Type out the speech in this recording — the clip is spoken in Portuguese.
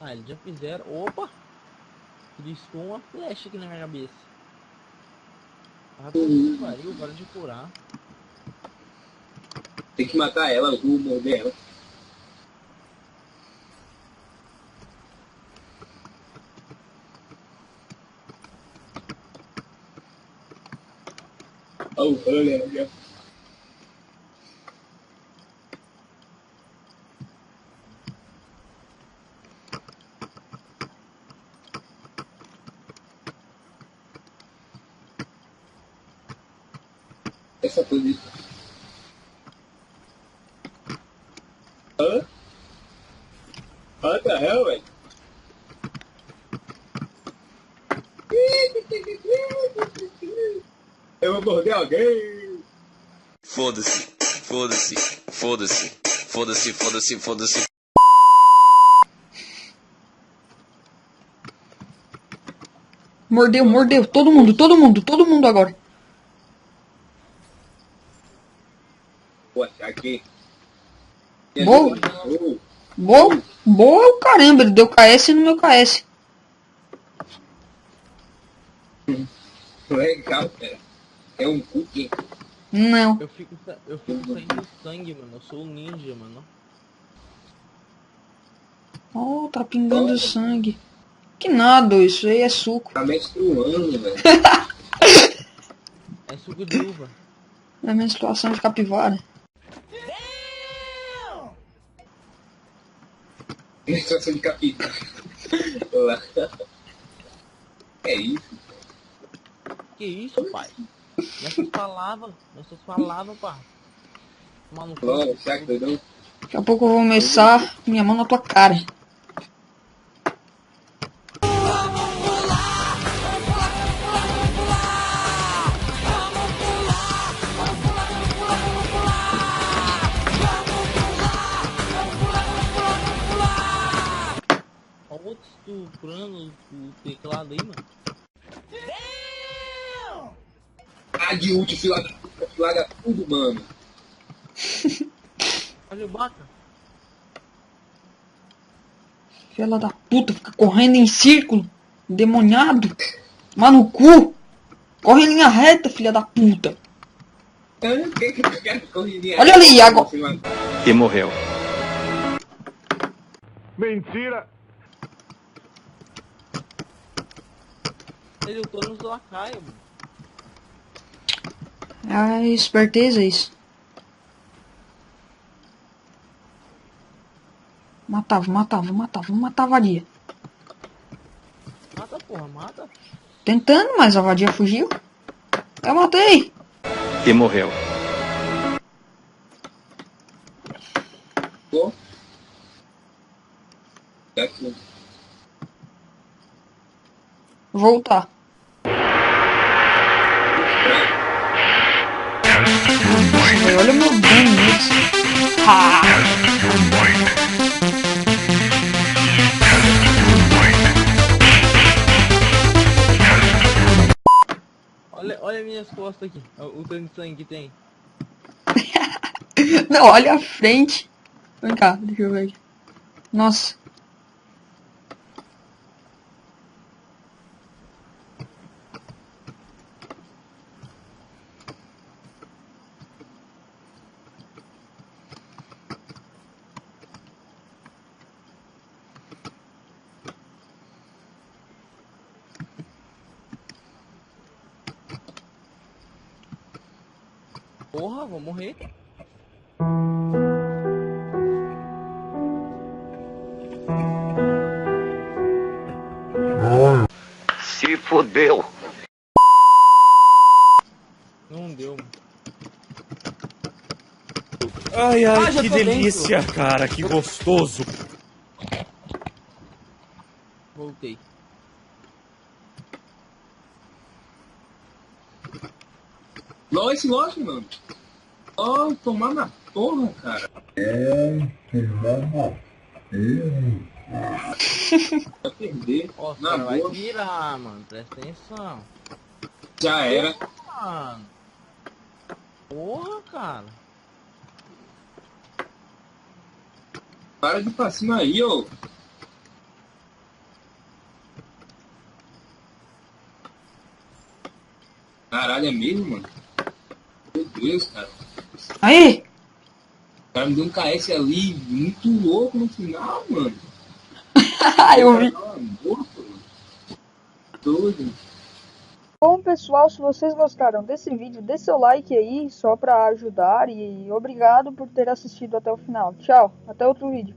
Ah, eles já fizeram. Opa! Tristou uma flecha aqui na minha cabeça. Ah, que pariu, para de curar. Tem que matar ela, eu vou morder ela. Oh, olha. Essa coisa. Hã? What the hell, velho? Eu vou morder alguém. Foda-se, foda-se, foda-se, foda-se, foda-se, foda-se. Mordeu, mordeu. Todo mundo agora. Vou achar aqui. Boa. Boa. Boa é o caramba. Ele deu KS no meu KS. Legal, cara. É um cookie. Não. Eu fico saindo sangue, mano. Eu sou um ninja, mano. Oh, tá pingando sangue. Que nada, isso aí é suco. Tá menstruando, velho. É suco de uva. É menstruação de capivara. Menstruação de capitão. Lá. É isso. Que isso, pai? Nessas palavras, pá. Maluco. Logo, saco doidão. Daqui a pouco eu vou começar minha mão na tua cara. Olha o outro estuprando o teclado aí, mano. Ah, de ult, filada tudo, mano. Olha o Baca. Filha da puta, fica correndo em círculo. Demoniado. Mas no cu. Corre em linha reta, filha da puta. Olha ali, agora. E morreu. Mentira! Ele lutou nos lacaios, mano. Ah, esperteza isso. Matava a vadia. Mata, porra, mata. Tentando, mas a vadia fugiu. Eu matei. E morreu. Pô. Tá aqui. Voltar. Nossa, olha o meu dano neles. Ha! Olha minhas costas aqui. O tanto de sangue que tem. Não, olha a frente. Vem cá, deixa eu ver aqui. Nossa. Porra, vou morrer. Se fodeu. Não deu, mano. Ai, ai, já que tô delícia, dentro. cara, que gostoso. Voltei. Nossa, lógico, mano. Ó, tomar na porra, cara. Vai perder. Ó, Na cara, vai boa. virar, mano. Presta atenção. Já era. Mano. Porra, cara. Para de ir pra cima aí, ô. Caralho, é mesmo, mano? Meu Deus, cara. Aí! O cara me deu um KS ali muito louco no final, mano. Eu vi. Morto, mano. Doido. Bom, pessoal, se vocês gostaram desse vídeo, dê seu like aí, só pra ajudar. E obrigado por ter assistido até o final. Tchau, até outro vídeo.